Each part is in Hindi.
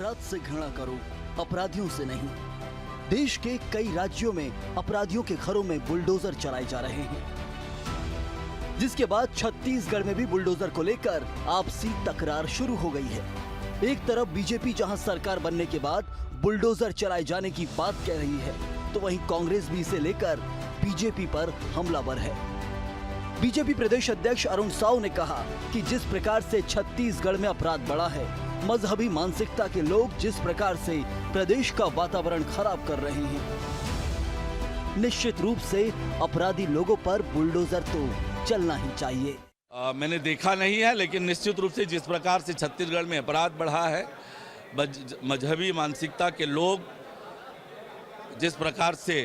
अपराध से घृणा करो, अपराधियों से नहीं। देश के कई राज्यों में अपराधियों के घरों में बुलडोजर चलाए जा रहे हैं, जिसके बाद छत्तीसगढ़ में भी बुलडोजर को लेकर आपसी तकरार शुरू हो गई है। एक तरफ बीजेपी जहां सरकार बनने के बाद बुलडोजर चलाए जाने की बात कह रही है, तो वहीं कांग्रेस भी इसे लेकर बीजेपी पर हमलावर है। बीजेपी प्रदेश अध्यक्ष अरुण साव ने कहा कि जिस प्रकार से छत्तीसगढ़ में अपराध बढ़ा है, मजहबी मानसिकता के लोग जिस प्रकार से प्रदेश का वातावरण खराब कर रहे हैं, निश्चित रूप से अपराधी लोगों पर बुलडोजर तो चलना ही चाहिए। मैंने देखा नहीं है, लेकिन निश्चित रूप से जिस प्रकार से छत्तीसगढ़ में अपराध बढ़ा है, मजहबी मानसिकता के लोग जिस प्रकार से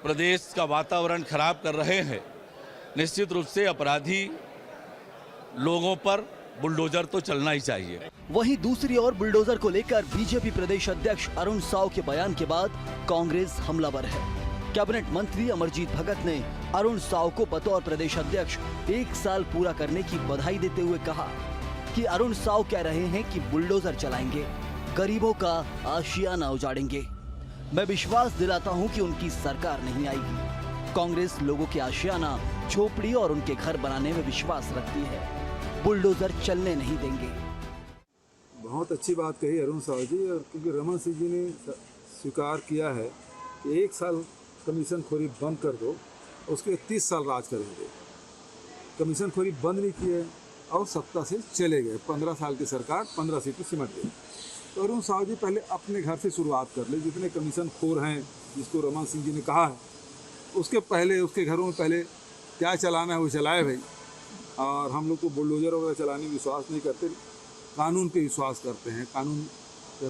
प्रदेश का वातावरण खराब कर रहे हैं, निश्चित रूप से अपराधी लोगों पर बुलडोजर तो चलना ही चाहिए। वहीं दूसरी ओर बुलडोजर को लेकर बीजेपी प्रदेश अध्यक्ष अरुण साव के बयान के बाद कांग्रेस हमलावर है। कैबिनेट मंत्री अमरजीत भगत ने अरुण साव को बतौर प्रदेश अध्यक्ष 1 साल पूरा करने की बधाई देते हुए कहा कि अरुण साव कह रहे हैं कि बुलडोजर चलाएंगे, गरीबों का आशियाना उजाड़ेंगे। मैं विश्वास दिलाता हूं कि उनकी सरकार नहीं आएगी। कांग्रेस लोगों के आशियाना, झोपड़ी और उनके घर बनाने में विश्वास रखती है, बुलडोजर चलने नहीं देंगे। बहुत अच्छी बात कही अरुण साव जी, और क्योंकि रमन सिंह जी ने स्वीकार किया है कि 1 साल कमीशन खोरी बंद कर दो, उसके 30 साल राज करेंगे। कमीशन खोरी बंद नहीं किए और सत्ता से चले गए। 15 साल की सरकार 15 सीटें सिमट गई। तो अरुण साव जी पहले अपने घर से शुरुआत कर ले। जितने कमीशन खोर हैं, जिसको रमन सिंह जी ने कहा है, उसके पहले उसके घरों में पहले क्या चलाना है वो चलाए भाई। और हम लोग को बुलडोजर वगैरह चलाने में विश्वास नहीं करते, कानून पे विश्वास करते हैं। कानून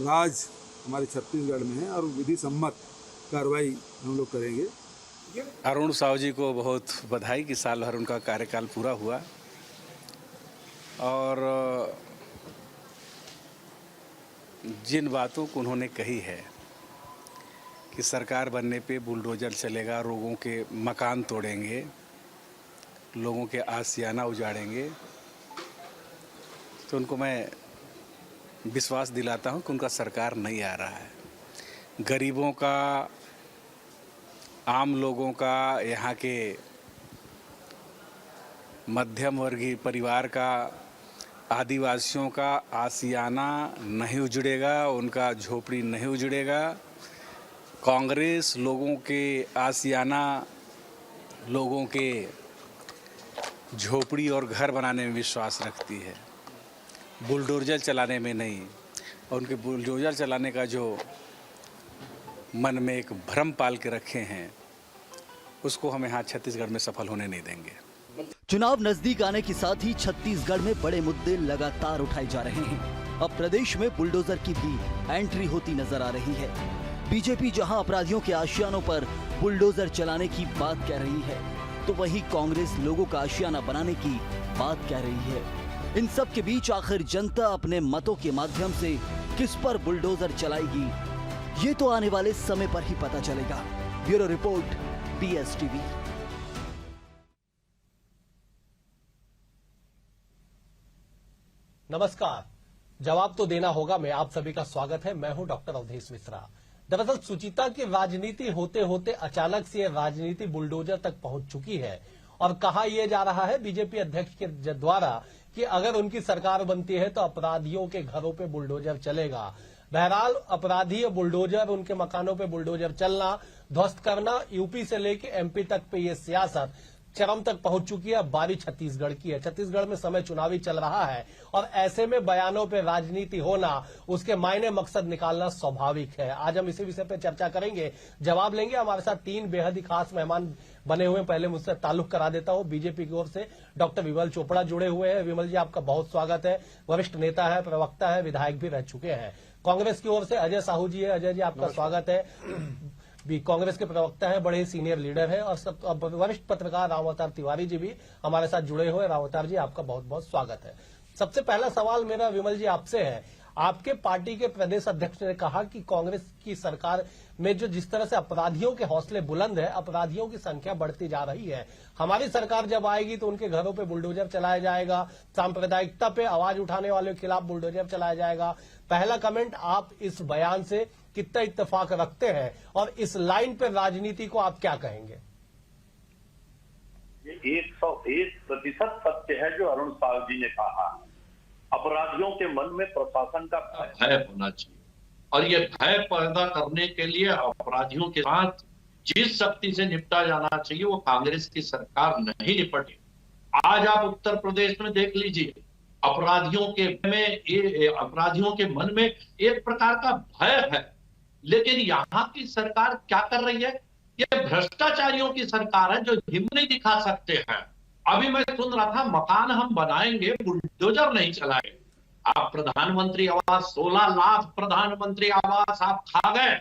राज हमारे छत्तीसगढ़ में है और विधि सम्मत कार्रवाई हम लोग करेंगे। अरुण साव जी को बहुत बधाई कि साल भर उनका कार्यकाल पूरा हुआ, और जिन बातों को उन्होंने कही है कि सरकार बनने पे बुलडोजर चलेगा, लोगों के मकान तोड़ेंगे, लोगों के आशियाना उजाड़ेंगे, तो उनको मैं विश्वास दिलाता हूं कि उनका सरकार नहीं आ रहा है। गरीबों का, आम लोगों का, यहाँ के मध्यम वर्गीय परिवार का, आदिवासियों का आशियाना नहीं उजड़ेगा, उनका झोपड़ी नहीं उजड़ेगा। कांग्रेस लोगों के आशियाना, लोगों के झोपड़ी और घर बनाने में विश्वास रखती है, बुलडोजर चलाने में नहीं। और उनके बुलडोजर चलाने का जो मन में एक भ्रम पाल के रखे हैं, उसको हम यहाँ छत्तीसगढ़ में सफल होने नहीं देंगे। चुनाव नजदीक आने के साथ ही छत्तीसगढ़ में बड़े मुद्दे लगातार उठाए जा रहे हैं। अब प्रदेश में बुलडोजर की भी एंट्री होती नजर आ रही है। बीजेपी जहां अपराधियों के आशियानों पर बुलडोजर चलाने की बात कह रही है, तो वहीं कांग्रेस लोगों का आशियाना बनाने की बात कह रही है। इन सब के बीच आखिर जनता अपने मतों के माध्यम से किस पर बुलडोजर चलाएगी, ये तो आने वाले समय पर ही पता चलेगा। Bureau report, BSTV। नमस्कार, जवाब तो देना होगा में आप सभी का स्वागत है। मैं हूं डॉक्टर अवधेश मिश्रा। दरअसल सुचिता की राजनीति होते होते अचानक से राजनीति बुलडोजर तक पहुंच चुकी है, और कहा यह जा रहा है बीजेपी अध्यक्ष के द्वारा कि अगर उनकी सरकार बनती है तो अपराधियों के घरों पे बुलडोजर चलेगा। बहरहाल अपराधी और बुलडोजर, उनके मकानों पे बुलडोजर चलना, ध्वस्त करना, यूपी से लेकर MP तक पे ये सियासत चरम तक पहुंच चुकी है। बारी छत्तीसगढ़ की है। छत्तीसगढ़ में समय चुनावी चल रहा है, और ऐसे में बयानों पे राजनीति होना, उसके मायने मकसद निकालना स्वाभाविक है। आज हम इसी विषय पे चर्चा करेंगे, जवाब लेंगे। हमारे साथ 3 बेहद ही खास मेहमान बने हुए हैं। पहले मुझसे ताल्लुक करा देता हूं। बीजेपी की ओर से डॉक्टर विमल चोपड़ा जुड़े हुए हैं। विमल जी, आपका बहुत स्वागत है। वरिष्ठ नेता है, प्रवक्ता है, विधायक भी रह चुके हैं। कांग्रेस की ओर से अजय साहू जी है। अजय जी, आपका स्वागत है। भी कांग्रेस के प्रवक्ता है, बड़े सीनियर लीडर है। और वरिष्ठ पत्रकार राम अवतार तिवारी जी भी हमारे साथ जुड़े हुए। राम अवतार जी, आपका बहुत बहुत स्वागत है। सबसे पहला सवाल मेरा विमल जी आपसे है, आपके पार्टी के प्रदेश अध्यक्ष ने कहा कि कांग्रेस की सरकार में जो जिस तरह से अपराधियों के हौसले बुलंद है, अपराधियों की संख्या बढ़ती जा रही है, हमारी सरकार जब आएगी तो उनके घरों पे बुलडोजर चलाया जाएगा, सांप्रदायिकता पे आवाज उठाने वालों के खिलाफ बुलडोजर चलाया जाएगा। पहला कमेंट, आप इस बयान से कितना इत्तेफाक रखते हैं और इस लाइन पर राजनीति को आप क्या कहेंगे? ये 101% सत्य है जो अरुण साव जी ने कहा। अपराधियों के मन में प्रशासन का भय होना चाहिए और ये भय पैदा करने के लिए अपराधियों के साथ जिस शक्ति से निपटा जाना चाहिए वो कांग्रेस की सरकार नहीं निपटी। आज आप उत्तर प्रदेश में देख लीजिए, अपराधियों के मन में एक प्रकार का भय है, लेकिन यहाँ की सरकार क्या कर रही है? ये भ्रष्टाचारियों की सरकार है जो हिम्मत नहीं दिखा सकते हैं। अभी मैं सुन रहा था, मकान हम बनाएंगे, बुलडोजर नहीं चलाएंगे। आप प्रधानमंत्री आवास 16 लाख प्रधानमंत्री आवास आप खा गए।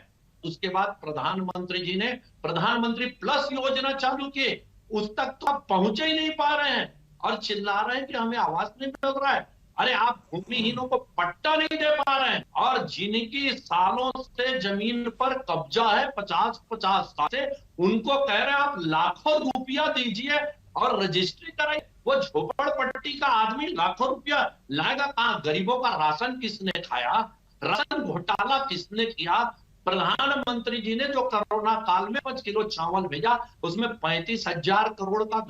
उसके बाद प्रधानमंत्री जी ने प्रधानमंत्री प्लस योजना चालू की, उस तक तो आप पहुंचे ही नहीं पा रहे हैं और चिल्ला रहे हैं कि हमें आवास नहीं मिल रहा है। अरे आप भूमिहीनों को पट्टा नहीं दे पा रहे हैं और जिनकी सालों से जमीन पर कब्जा है 50-50 साल से, उनको कह रहे हैं आप लाखों रुपया दीजिए और रजिस्ट्री कराइए। वो झोपड़पट्टी का आदमी लाखों रुपया लाएगा कहां? गरीबों का राशन किसने खाया? राशन घोटाला किसने किया? प्रधानमंत्री जी ने जो कोरोना काल में 5 किलो चावल भेजा, उसमें 35,000 करोड़ का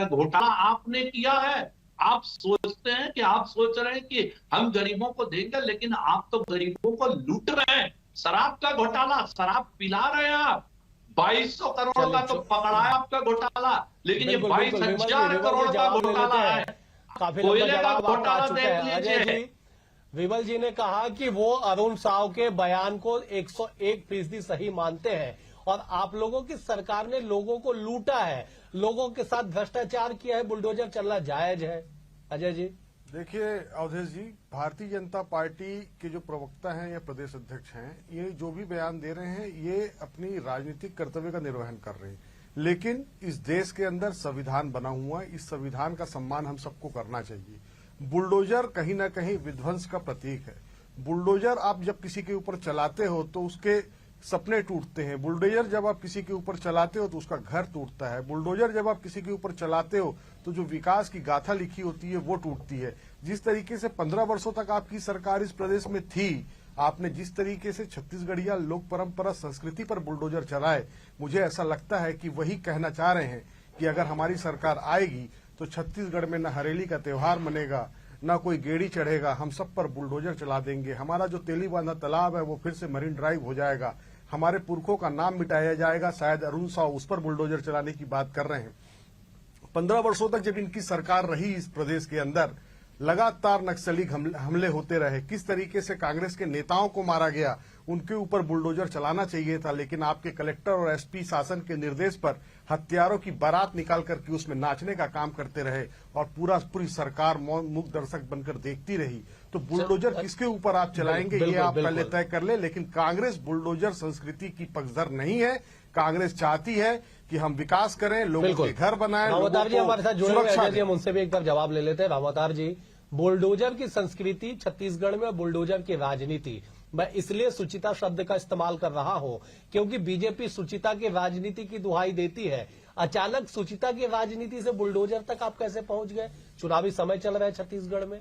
घोटाला आपने किया है। आप सोचते हैं कि आप सोच रहे हैं कि हम गरीबों को देंगे, लेकिन आप तो गरीबों को लूट रहे हैं। शराब का घोटाला, शराब पिला रहे हैं आप। 2200 करोड़ का तो पकड़ा है आपका घोटाला, लेकिन ये 22,000 करोड़ का घोटाला है। कोयले का घोटाला देख लीजिए। विमल जी ने कहा कि वो अरुण साव के बयान को 101% सही मानते हैं और आप लोगों की सरकार ने लोगों को लूटा है, लोगों के साथ भ्रष्टाचार किया है, बुलडोजर चलना जायज है। अजय जी देखिए, अवधेश जी, भारतीय जनता पार्टी के जो प्रवक्ता हैं या प्रदेश अध्यक्ष हैं, ये जो भी बयान दे रहे हैं ये अपनी राजनीतिक कर्तव्य का निर्वहन कर रहे हैं, लेकिन इस देश के अंदर संविधान बना हुआ है, इस संविधान का सम्मान हम सबको करना चाहिए। बुलडोजर कहीं ना कहीं विध्वंस का प्रतीक है। बुलडोजर आप जब किसी के ऊपर चलाते हो तो उसके सपने टूटते हैं। बुलडोजर जब आप किसी के ऊपर चलाते हो तो उसका घर टूटता है। बुलडोजर जब आप किसी के ऊपर चलाते हो तो जो विकास की गाथा लिखी होती है वो टूटती है। जिस तरीके से 15 वर्षों तक आपकी सरकार इस प्रदेश में थी, आपने जिस तरीके से छत्तीसगढ़िया लोक परंपरा संस्कृति पर बुलडोजर चलाए, मुझे ऐसा लगता है कि वही कहना चाह रहे हैं कि अगर हमारी सरकार आएगी तो छत्तीसगढ़ में न हरेली का त्योहार मनेगा, न कोई गेड़ी चढ़ेगा, हम सब पर बुलडोजर चला देंगे। हमारा जो तेली बांधा तालाब है वो फिर से मरीन ड्राइव हो जाएगा, हमारे पुरखों का नाम मिटाया जाएगा। शायद अरुण साव उस पर बुलडोजर चलाने की बात कर रहे हैं। 15 वर्षों तक जब इनकी सरकार रही इस प्रदेश के अंदर, लगातार नक्सली हमले होते रहे, किस तरीके से कांग्रेस के नेताओं को मारा गया, उनके ऊपर बुलडोजर चलाना चाहिए था, लेकिन आपके कलेक्टर और एसपी शासन के निर्देश पर हथियारों की बारात निकाल करके उसमें नाचने का काम करते रहे और पूरी सरकार मूक दर्शक बनकर देखती रही। तो बुलडोजर किसके ऊपर आप चलाएंगे ये आप पहले तय कर ले, लेकिन कांग्रेस बुलडोजर संस्कृति की पक्षधर नहीं है। कांग्रेस चाहती है कि हम विकास करें, लोगों के घर बनाएं। रामावतार जी हमारे साथ जुड़े हुए हैं, हम उनसे भी एक बार जवाब ले लेते हैं। रामावतार जी, बुलडोजर की संस्कृति छत्तीसगढ़ में, बुलडोजर की राजनीति, मैं इसलिए सुचिता शब्द का इस्तेमाल कर रहा हूं क्योंकि बीजेपी सुचिता की राजनीति की दुहाई देती है। अचानक सुचिता की राजनीति से बुलडोजर तक आप कैसे पहुंच गए? चुनावी समय चल रहा है छत्तीसगढ़ में,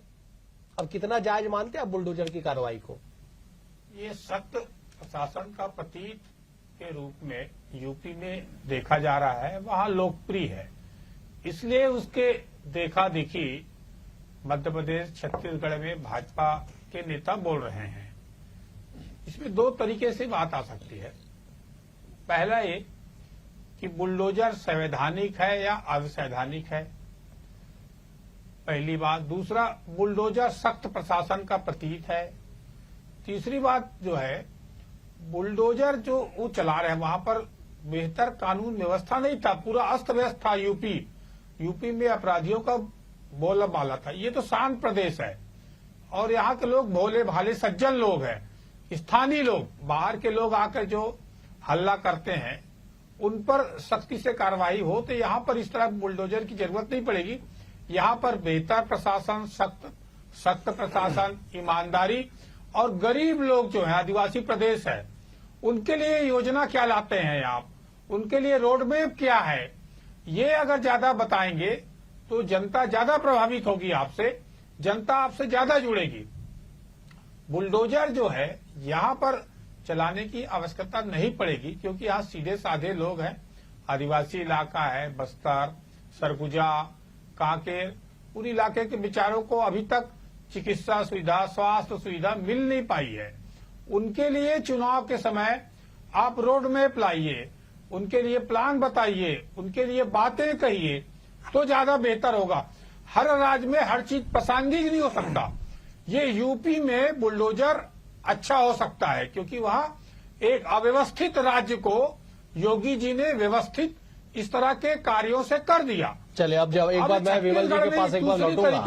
अब कितना जायज मानते हैं आप बुलडोजर की कार्रवाई को? ये सख्त प्रशासन का प्रतीक के रूप में यूपी में देखा जा रहा है, वहां लोकप्रिय है, इसलिए उसके देखा देखी मध्य प्रदेश छत्तीसगढ़ में भाजपा के नेता बोल रहे हैं। इसमें 2 तरीके से बात आ सकती है। पहला ये कि बुलडोजर संवैधानिक है या अवैधानिक है, पहली बात। दूसरा, बुलडोजर सख्त प्रशासन का प्रतीक है। तीसरी बात जो है, बुलडोजर जो वो चला रहे हैं वहां पर बेहतर कानून व्यवस्था नहीं था, पूरा अस्त व्यस्त था। यूपी में अपराधियों का बोला बाला था। ये तो शांत प्रदेश है और यहाँ के लोग भोले भाले सज्जन लोग हैं, स्थानीय लोग। बाहर के लोग आकर जो हल्ला करते हैं उन पर सख्ती से कार्रवाई हो तो यहाँ पर इस तरह बुलडोजर की जरूरत नहीं पड़ेगी। यहाँ पर बेहतर प्रशासन, सख्त प्रशासन, ईमानदारी और गरीब लोग जो है, आदिवासी प्रदेश है, उनके लिए योजना क्या लाते हैं आप, उनके लिए रोड मैप क्या है, ये अगर ज्यादा बताएंगे तो जनता ज्यादा प्रभावित होगी आपसे, जनता आपसे ज्यादा जुड़ेगी। बुलडोजर जो है यहाँ पर चलाने की आवश्यकता नहीं पड़ेगी, क्योंकि यहाँ सीधे साधे लोग हैं, आदिवासी इलाका है, बस्तर, सरगुजा, कांकेर, पूरी इलाके के बेचारों को अभी तक चिकित्सा सुविधा, स्वास्थ्य सुविधा मिल नहीं पाई है। उनके लिए चुनाव के समय आप रोड मैप लाइए, उनके लिए प्लान बताइए, उनके लिए बातें कहिए, तो ज्यादा बेहतर होगा। हर राज्य में हर चीज प्रासंगिक नहीं हो सकता। ये यूपी में बुलडोजर अच्छा हो सकता है, क्योंकि वहां एक अव्यवस्थित राज्य को योगी जी ने व्यवस्थित इस तरह के कार्यों से कर दिया। चलिए, अब जब एक बार मैं विमल जी के पास एक बार लौटूंगा।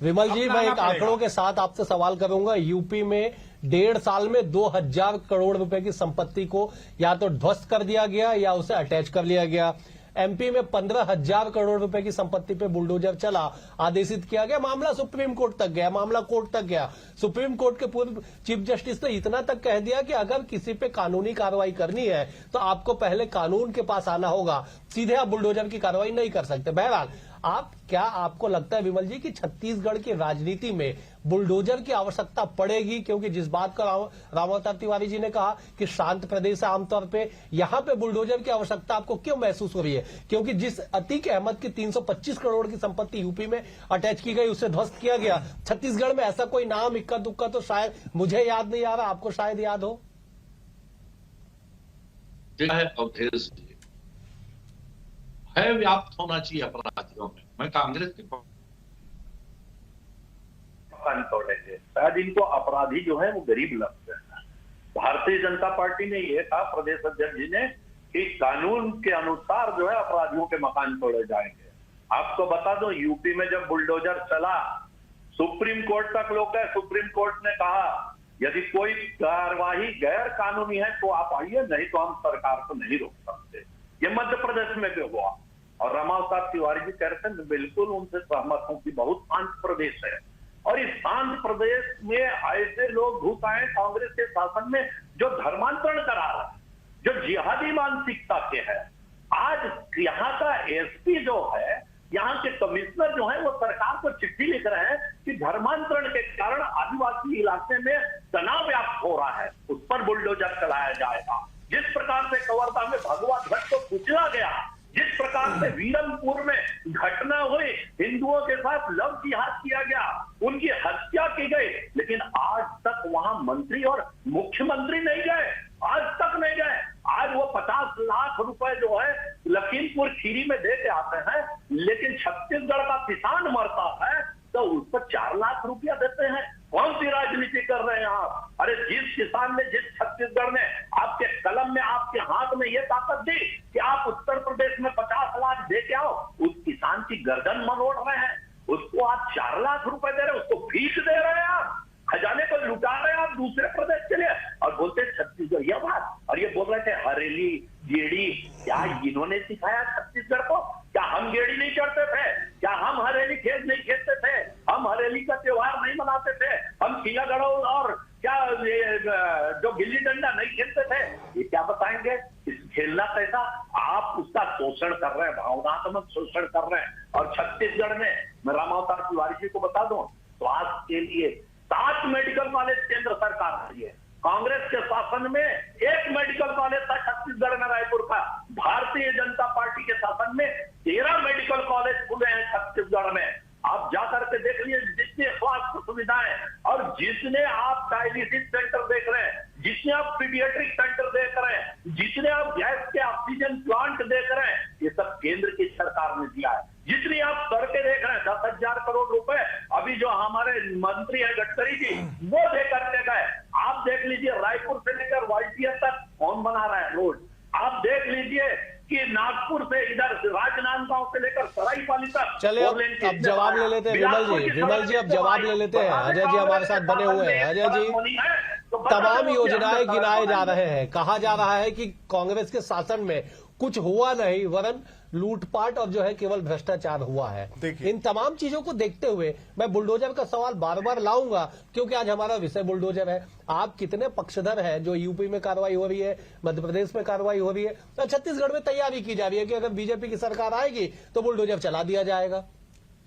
विमल जी, मैं एक आंकड़ों के साथ आपसे सवाल करूंगा। यूपी में 1.5 साल में 2000 करोड़ रुपए की संपत्ति को या तो ध्वस्त कर दिया गया या उसे अटैच कर लिया गया। एमपी में 15,000 करोड़ रुपए की संपत्ति पे बुलडोजर चला, आदेशित किया गया, मामला सुप्रीम कोर्ट तक गया, मामला कोर्ट तक गया। सुप्रीम कोर्ट के पूर्व चीफ जस्टिस ने इतना तक कह दिया कि अगर किसी पे कानूनी कार्रवाई करनी है तो आपको पहले कानून के पास आना होगा, सीधे आप बुलडोजर की कार्रवाई नहीं कर सकते। बहरहाल, आपको लगता है विमल जी कि छत्तीसगढ़ की राजनीति में बुलडोजर की आवश्यकता पड़ेगी? क्योंकि जिस बात का रामावतार तिवारी जी ने कहा कि शांत प्रदेश है आमतौर पे, यहां पे बुलडोजर की आवश्यकता आपको क्यों महसूस हो रही है? क्योंकि जिस अतीक अहमद की 325 करोड़ की संपत्ति यूपी में अटैच की गई, उसे ध्वस्त किया गया। छत्तीसगढ़ में ऐसा कोई नाम इक्का दुक्का तो शायद मुझे याद नहीं आ रहा, आपको शायद याद हो। भय व्याप्त होना चाहिए अपराधियों में। मैं कांग्रेस के शायद इनको अपराधी जो है वो गरीब लगते हैं। भारतीय जनता पार्टी ने यह कहा, प्रदेश अध्यक्ष जी ने, कि कानून के अनुसार जो है अपराधियों के मकान तोड़े जाएंगे। आपको बता दो, यूपी में जब बुलडोजर चला, सुप्रीम कोर्ट तक लोग गए। सुप्रीम कोर्ट ने कहा यदि कोई कार्यवाही गैर कानूनी है तो आप आइए, नहीं तो हम सरकार को नहीं रोक सकते। ये मध्य प्रदेश में भी हुआ। और रामावतार तिवारी जी कह रहे थे, बिल्कुल उनसे सहमत हूं कि बहुत शांत प्रदेश है, और इस शांत प्रदेश में ऐसे लोग घुस आए कांग्रेस के शासन में जो धर्मांतरण करा रहे हैं, जो जिहादी मानसिकता के हैं। आज यहाँ का एसपी जो है, यहाँ के कमिश्नर जो है, वो सरकार को चिट्ठी लिख रहे हैं कि धर्मांतरण के कारण आदिवासी इलाके में तनाव व्याप्त हो रहा है, उस पर बुलडोजर चलाया जाएगा। जिस प्रकार से कवर्धा में भगवा ध्वज को कुचला गया, जिस प्रकार से वीरमपुर में घटना हुई, हिंदुओं के साथ लव जिहाद किया गया, उनकी हत्या की गई, लेकिन आज तक वहां मंत्री और मुख्यमंत्री नहीं गए, आज तक नहीं गए। आज वो 50 लाख रुपए जो है लखीमपुर खीरी में दे के आते हैं, लेकिन छत्तीसगढ़ का किसान मरता है तो उस पर 4 लाख रुपया देते हैं। कौन सी राजनीति कर रहे हैं आप? अरे जिस किसान ने, जिस छत्तीसगढ़ ने आपके कलम में, आपके हाथ में ये ताकत दी कि आप उत्तर प्रदेश में 50 लाख दे के आओ, उस किसान की गर्दन मरोड़ रहे हैं। उसको आप 4 लाख रुपए दे रहे हैं, उसको भीख दे रहे हैं, आप खजाने को लुटा रहे हैं आप दूसरे प्रदेश के लिए, और बोलते हैं छत्तीसगढ़। यह बात, और ये बोल रहे थे हरेली गेड़ी, क्या इन्होंने सिखाया छत्तीसगढ़ को? क्या हम गेड़ी नहीं चढ़ते थे? क्या हम हरेली खेत नहीं खेलते थे? हम हरेली का त्योहार नहीं मनाते थे? हम खिला गड़ो और क्या जो गिल्ली डंडा नहीं खेलते थे? ये क्या बताएंगे? इस खेलना कैसा? आप उसका शोषण कर रहे हैं, भावनात्मक शोषण कर रहे हैं। और छत्तीसगढ़ में मैं रामावतार तिवारी जी को बता दूं, स्वास्थ्य के लिए 7 मेडिकल कॉलेज केंद्र सरकार रही है। कांग्रेस के शासन में 1 मेडिकल कॉलेज था छत्तीसगढ़ में, रायपुर का। भारतीय जनता पार्टी के शासन में 13 मेडिकल कॉलेज खुले हैं छत्तीसगढ़ में। आप जाकर के देख लीजिए, जितने स्वास्थ्य सुविधाएं, और जितने आप डायलिसिस सेंटर देख रहे हैं, जितने आप पीडियाट्रिक सेंटर देख रहे हैं, जितने आप गैस के ऑक्सीजन प्लांट देख रहे हैं, ये सब केंद्र की सरकार ने दिया है। जितनी आप सड़कें देख रहे हैं, 10,000 करोड़ रुपए अभी जो हमारे मंत्री है गडकरी जी, वो दे करके गए। आप देख लीजिए, रायपुर से लेकर वाईटीएस तक कौन बना रहा है रोड? आप देख लीजिए कि नागपुर से इधर राजनांदगांव से लेकर सराईपाली तक। चलिए, अब जवाब ले लेते हैं विमल जी अब जवाब ले लेते हैं। अजय जी हमारे साथ बने हुए हैं। अजय जी, तमाम योजनाएं गिनाए जा रहे हैं, कहा जा रहा है कि कांग्रेस के शासन में कुछ हुआ नहीं, वरन लूटपाट और जो है केवल भ्रष्टाचार हुआ है। देखिए। इन तमाम चीजों को देखते हुए मैं बुलडोजर का सवाल बार बार लाऊंगा, क्योंकि आज हमारा विषय बुलडोजर है। आप कितने पक्षधर हैं जो यूपी में कार्रवाई हो रही है, मध्य प्रदेश में कार्रवाई हो रही है, तो छत्तीसगढ़ में तैयारी की जा रही है कि अगर बीजेपी की सरकार आएगी तो बुलडोजर चला दिया जाएगा।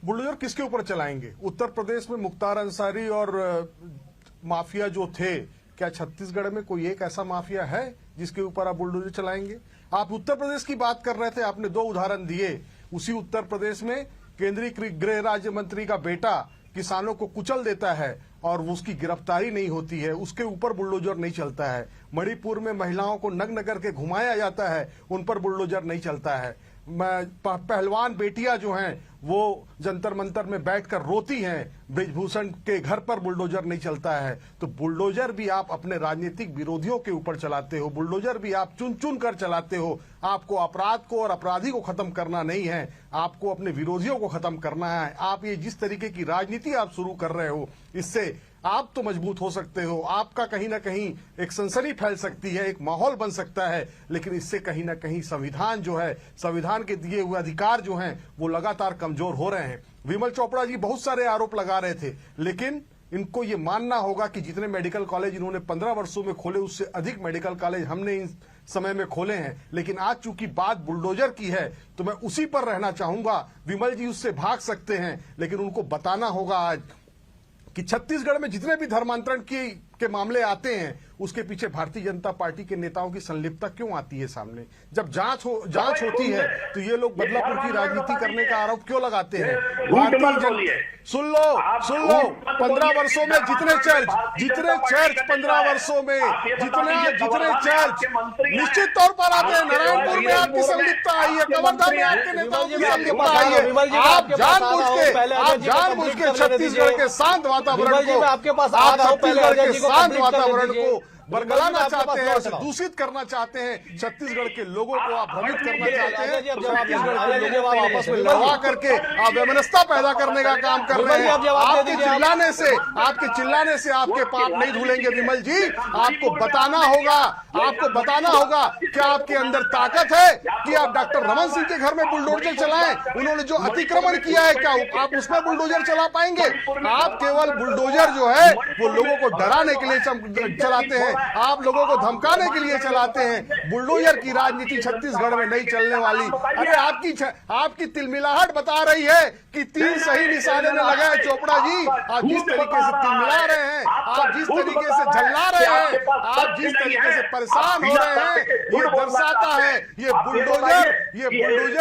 बुलडोजर किसके ऊपर चलाएंगे? उत्तर प्रदेश में मुख्तार अंसारी और माफिया जो थे, क्या छत्तीसगढ़ में कोई एक ऐसा माफिया है जिसके ऊपर आप बुलडोजर चलाएंगे? आप उत्तर प्रदेश की बात कर रहे थे, आपने 2 उदाहरण दिए। उसी उत्तर प्रदेश में केंद्रीय गृह राज्य मंत्री का बेटा किसानों को कुचल देता है और उसकी गिरफ्तारी नहीं होती है, उसके ऊपर बुलडोजर नहीं चलता है। मणिपुर में महिलाओं को नग्न करके घुमाया जाता है, उन पर बुलडोजर नहीं चलता है। पहलवान बेटियां जो हैं वो जंतर मंतर में बैठकर रोती हैं, ब्रिजभूषण के घर पर बुलडोजर नहीं चलता है। तो बुलडोजर भी आप अपने राजनीतिक विरोधियों के ऊपर चलाते हो, बुलडोजर भी आप चुन चुन कर चलाते हो। आपको अपराध को और अपराधी को खत्म करना नहीं है, आपको अपने विरोधियों को खत्म करना है। आप ये जिस तरीके की राजनीति आप शुरू कर रहे हो, इससे आप तो मजबूत हो सकते हो, आपका कहीं ना कहीं एक सनसनी फैल सकती है, एक माहौल बन सकता है, लेकिन इससे कहीं ना कहीं संविधान जो है, संविधान के दिए हुए अधिकार जो हैं वो लगातार कमजोर हो रहे हैं। विमल चोपड़ा जी बहुत सारे आरोप लगा रहे थे, लेकिन इनको ये मानना होगा कि जितने मेडिकल कॉलेज इन्होंने 15 वर्षों में खोले, उससे अधिक मेडिकल कॉलेज हमने इन समय में खोले हैं। लेकिन आज चूंकि बात बुलडोजर की है तो मैं उसी पर रहना चाहूंगा। विमल जी उससे भाग सकते हैं, लेकिन उनको बताना होगा आज कि छत्तीसगढ़ में जितने भी धर्मांतरण के मामले आते हैं, उसके पीछे भारतीय जनता पार्टी के नेताओं की संलिप्तता क्यों आती है सामने? जब जांच होती है तो ये लोग बदलापुर की राजनीति करने का आरोप क्यों लगाते हैं? सुन लो 15 वर्षों में जितने चर्च 15 वर्षों में जितने चर्च निश्चित तौर पर आते हैं। नारायणपुर में आपकी संलिप्तता आई है, कवर्धा में आपके नेताओं की संलिप्तता आई है। आप जानबूझ के छत्तीसगढ़ के शांत वातावरण को बरगलाना चाहते हैं, उसे दूषित करना चाहते हैं, छत्तीसगढ़ के लोगों को आप भ्रमित करना चाहते हैं, छत्तीसगढ़ के लोगों को आपस में लड़वा करके आप वैमनस्यता पैदा करने का काम कर रहे हैं। आपके चिल्लाने से आपके पाप नहीं धुलेंगे विमल जी। आपको बताना होगा क्या आपके अंदर ताकत है कि आप डॉक्टर रमन सिंह के घर में बुलडोजर चलाएं? उन्होंने जो अतिक्रमण किया है, क्या आप उसमें बुलडोजर चला पाएंगे? आप केवल बुलडोजर जो है वो लोगों को डराने के लिए चलाते हैं, आप लोगों को धमकाने के लिए चलाते हैं। बुलडोजर की राजनीति छत्तीसगढ़ में नहीं चलने वाली। अरे आपकी तिलमिलाहट बता रही है कि 3 सही निशाने में लगा है। चोपड़ा जी, आप जिस तरीके से तिलमिला रहे हैं, आप जिस तरीके से झल्ला रहे हैं, आप जिस तरीके से परेशान हो रहे हैं, ये दर्शाता है ये बुलडोजर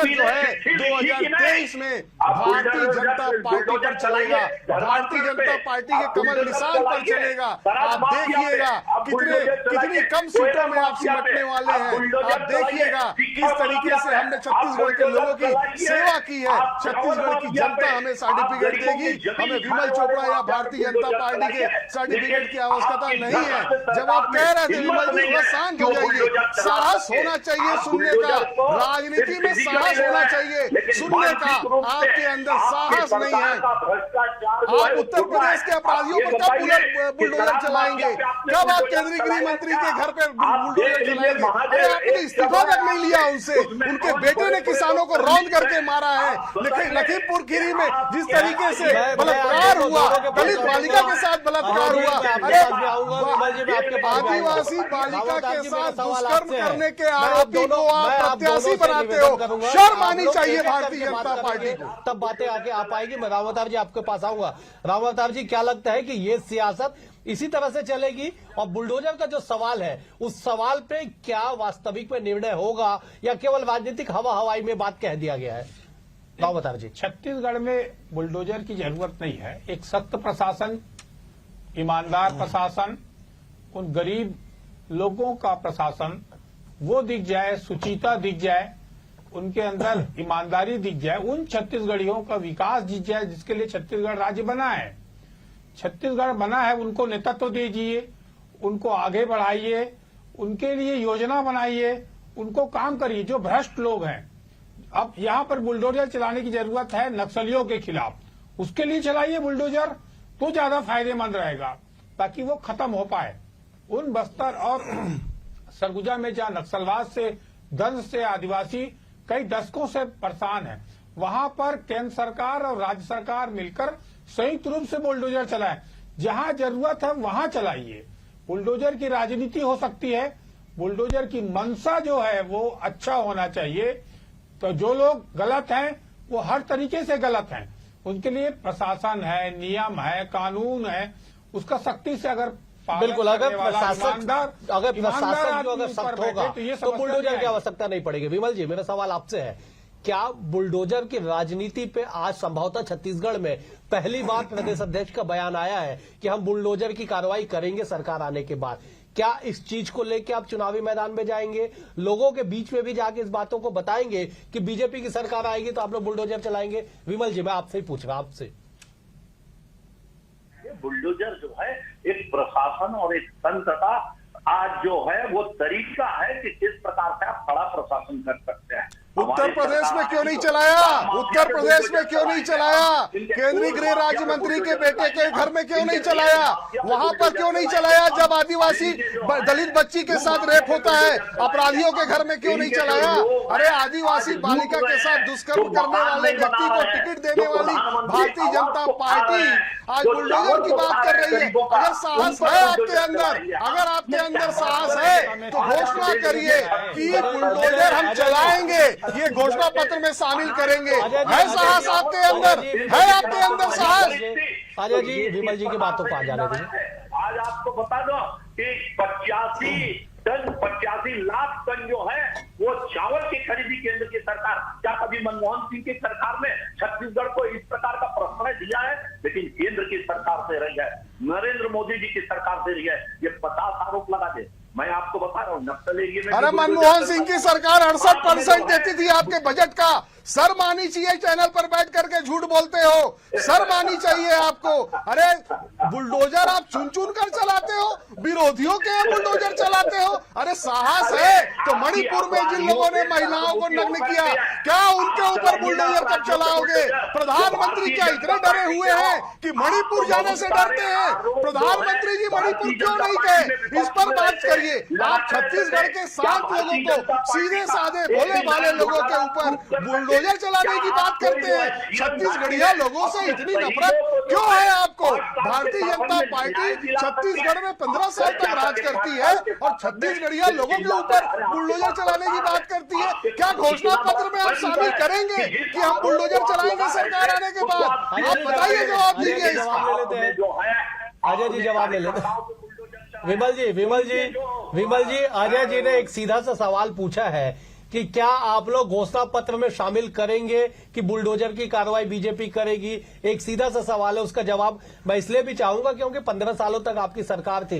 जो है 2023 में भारतीय जनता पार्टी पर चलेगा, भारतीय जनता पार्टी के कमल निशान पर चलेगा। आप देखिएगा कितनी कम सीटों में आप सिमटने वाले हैं। आप देखिएगा किस तरीके से हमने छत्तीसगढ़ के लोगों की सेवा की है। छत्तीसगढ़ की जनता हमें सर्टिफिकेट देगी, हमें विमल चोपड़ा या भारतीय जनता पार्टी के सर्टिफिकेट की आवश्यकता नहीं है। जब आप कह रहे थे विमल जी थोड़ा शांत हो जाइए, साहस होना चाहिए सुनने का, राजनीति में साहस होना चाहिए सुनने का, आपके अंदर साहस नहीं है। आप उत्तर प्रदेश के अपराधियों पर कब बुलडोजर चलाएंगे? कब आप केंद्रीय गृह मंत्री के घर पे बुलडोजर चलाएंगे? अरे आपने इस्तीफा तक नहीं लिया उनसे, उनके बेटे ने किसानों को रौंद करके मारा है। लखीमपुर खीरी में जिस तरीके से बलात्कार हुआ, दलित बालिका के साथ बलात्कार हुआ, आदिवासी बालिका के साथ दुष्कर्म करने के आरोपी को आप प्रत्याशी बनाते हो। शर्म आनी चाहिए भारतीय जनता पार्टी को। तब बातें आगे आ पाएगी। मैं राम अवतार जी आपके पास आऊंगा। राम अवतार जी, क्या लगता है कि ये सियासत इसी तरह से चलेगी? और बुलडोजर का जो सवाल है, उस सवाल पे क्या वास्तविक में निर्णय होगा या केवल राजनीतिक हवा हवाई में बात कह दिया गया है? राव अवतार जी, छत्तीसगढ़ में बुलडोजर की जरूरत नहीं है। एक सख्त प्रशासन, ईमानदार प्रशासन, उन गरीब लोगों का प्रशासन वो दिख जाए, सुचिता दिख जाए, उनके अंदर ईमानदारी दिख जाए, उन छत्तीसगढ़ियों का विकास दिख जाए जिसके लिए छत्तीसगढ़ राज्य बना है। छत्तीसगढ़ बना है, उनको नेतृत्व दीजिए, उनको आगे बढ़ाइए, उनके लिए योजना बनाइए, उनको काम करिए। जो भ्रष्ट लोग हैं, अब यहाँ पर बुलडोजर चलाने की जरूरत है नक्सलियों के खिलाफ, उसके लिए चलाइए बुलडोजर, तो ज्यादा फायदेमंद रहेगा ताकि वो खत्म हो पाए। उन बस्तर और सरगुजा में जहाँ नक्सलवाद से दंश से आदिवासी कई दशकों से परेशान है। वहां पर केंद्र सरकार और राज्य सरकार मिलकर संयुक्त रूप से बुलडोजर चलाए। जहां जरूरत है वहां चलाइए। बुलडोजर की राजनीति हो सकती है, बुलडोजर की मंशा जो है वो अच्छा होना चाहिए। तो जो लोग गलत हैं वो हर तरीके से गलत हैं, उनके लिए प्रशासन है, नियम है, कानून है, उसका सख्ती से अगर बिल्कुल, अगर प्रशासन जो अगर सख्त होगा तो बुलडोजर की आवश्यकता नहीं पड़ेगी। विमल जी, मेरा सवाल आपसे है, क्या बुलडोजर की राजनीति पे आज संभवतः छत्तीसगढ़ में पहली बार प्रदेश अध्यक्ष का बयान आया है कि हम बुलडोजर की कार्रवाई करेंगे सरकार आने के बाद? क्या इस चीज को लेकर आप चुनावी मैदान में जाएंगे, लोगों के बीच में भी जाके इस बातों को बताएंगे कि बीजेपी की सरकार आएगी तो आप लोग बुलडोजर चलाएंगे? विमल जी, मैं आपसे ही पूछ रहा हूं आपसे। बुलडोजर जो है एक प्रशासन और एक तंत्र का आज जो है वो तरीका है कि किस प्रकार से आप बड़ा प्रशासन कर सकते हैं। उत्तर प्रदेश में क्यों नहीं चलाया? उत्तर प्रदेश में क्यों नहीं चलाया? केंद्रीय गृह राज्य मंत्री के बेटे के घर में क्यों नहीं चलाया? वहां पर क्यों नहीं चलाया? जब आदिवासी दलित बच्ची के साथ रेप होता है, अपराधियों के घर में क्यों नहीं चलाया? अरे आदिवासी बालिका के साथ दुष्कर्म करने वाले व्यक्ति को टिकट देने वाली भारतीय जनता पार्टी आज बुलडोजर की बात कर रही है। अगर साहस है आपके अंदर, अगर आपके अंदर साहस है तो घोषणा करिए कि बुलडोजर हम चलाएंगे, ये घोषणा पत्र में शामिल करेंगे। है साहस आपके अंदर? है आपके अंदर साहस? अजय जी, विमल जी की बातों पर आ जाने दीजिए। आज आपको बता दो कि 85 लाख टन जो है वो चावल की खरीदी केंद्र की सरकार, क्या कभी मनमोहन सिंह की सरकार ने छत्तीसगढ़ को इस प्रकार का प्रश्रय दिया है? लेकिन केंद्र की सरकार से रही है, नरेंद्र मोदी जी की सरकार से रही है। ये 50 आरोप लगा दे, मैं आपको बता रहा हूँ नक्सल एरिया में। अरे मनमोहन सिंह की सरकार 68% देती थी आपके बजट का। शर्म आनी चाहिए, चैनल पर बैठ करके झूठ बोलते हो, शर्म आनी चाहिए आपको। अरे बुलडोजर आप चुन चुन कर चलाते हो, विरोधियों के बुलडोजर चलाते हो। अरे साहस है तो मणिपुर में जिन लोगों ने महिलाओं को नग्न किया, क्या उनके ऊपर बुलडोजर कब चलाओगे? प्रधानमंत्री क्या इतने डरे हुए हैं कि मणिपुर जाने से डरते हैं? प्रधानमंत्री जी मणिपुर क्यों नहीं गए, इस पर बात करिए। आप छत्तीसगढ़ के शांत लोगों को, सीधे साधे भोले भाले लोगों के ऊपर बुलडोजर चलाने की बात करते हैं। छत्तीसगढ़िया लोगों से इतनी नफरत क्यों है आपको? भारतीय जनता पार्टी छत्तीसगढ़ में 15 साल तक राज करती है और छत्तीसगढ़िया लोगों के ऊपर बुलडोजर चलाने की बात करती है। क्या घोषणा पत्र में आप शामिल करेंगे कि हम बुलडोजर चलाएंगे सरकार आने के बाद? आप बताइए, जवाब दीजिए इसका। अजय जी जवाब ले लेते हैं। विमल जी, अजय जी ने एक सीधा सा सवाल पूछा है कि क्या आप लोग घोषणा पत्र में शामिल करेंगे कि बुलडोजर की कार्रवाई बीजेपी करेगी? एक सीधा सा सवाल है, उसका जवाब मैं इसलिए भी चाहूंगा क्योंकि 15 सालों तक आपकी सरकार थी।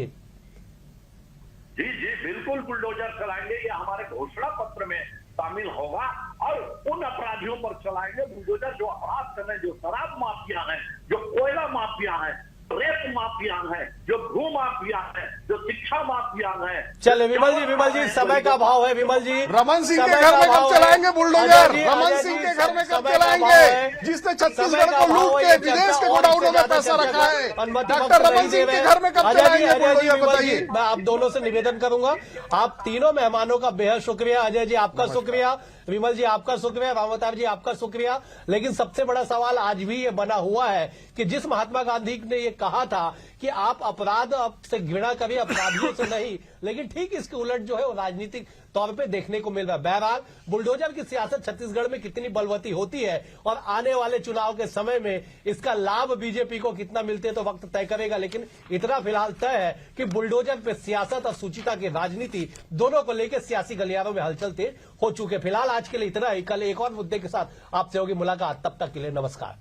जी बिल्कुल बुलडोजर चलाएंगे, ये हमारे घोषणा पत्र में शामिल होगा और उन अपराधियों पर चलाएंगे बुलडोजर जो अपराध कर रहे हैं, जो शराब माफिया है, जो कोयला माफिया है, रेप माफिया है, जो भू माफिया है, जो शिक्षा माफिया है। चले विमल जी समय का अभाव है। विमल जी, रमन सिंह के घर में कब चलाएंगे बुलडोजर? रमन सिंह के घर में कब चलाएंगे, जिसने छत्तीसगढ़ को लूट के विदेश के गोडाउनों में पैसा रखा है? डॉक्टर रमन सिंह के घर में कब चलाएंगे बुलडोजर, बताइए। मैं आप दोनों से निवेदन करूंगा, आप तीनों मेहमानों का बेहद शुक्रिया। अजय जी आपका शुक्रिया, विमल जी आपका शुक्रिया, रामावतार जी आपका शुक्रिया। लेकिन सबसे बड़ा सवाल आज भी ये बना हुआ है कि जिस महात्मा गांधी ने ये कहा था कि आप अपराध से घृणा करिए, अपराधियों से नहीं, लेकिन ठीक इसके उलट जो है वो राजनीतिक तौर पे देखने को मिल रहा है। बहरहाल बुलडोजर की सियासत छत्तीसगढ़ में कितनी बलवती होती है और आने वाले चुनाव के समय में इसका लाभ बीजेपी को कितना मिलते तो वक्त तय करेगा। लेकिन इतना फिलहाल तय है कि बुलडोजर पे सियासत और सुचिता की राजनीति दोनों को लेकर सियासी गलियारों में हलचल तेज हो चुके। फिलहाल आज के लिए इतना ही, कल एक और मुद्दे के साथ आपसे होगी मुलाकात, तब तक के लिए नमस्कार।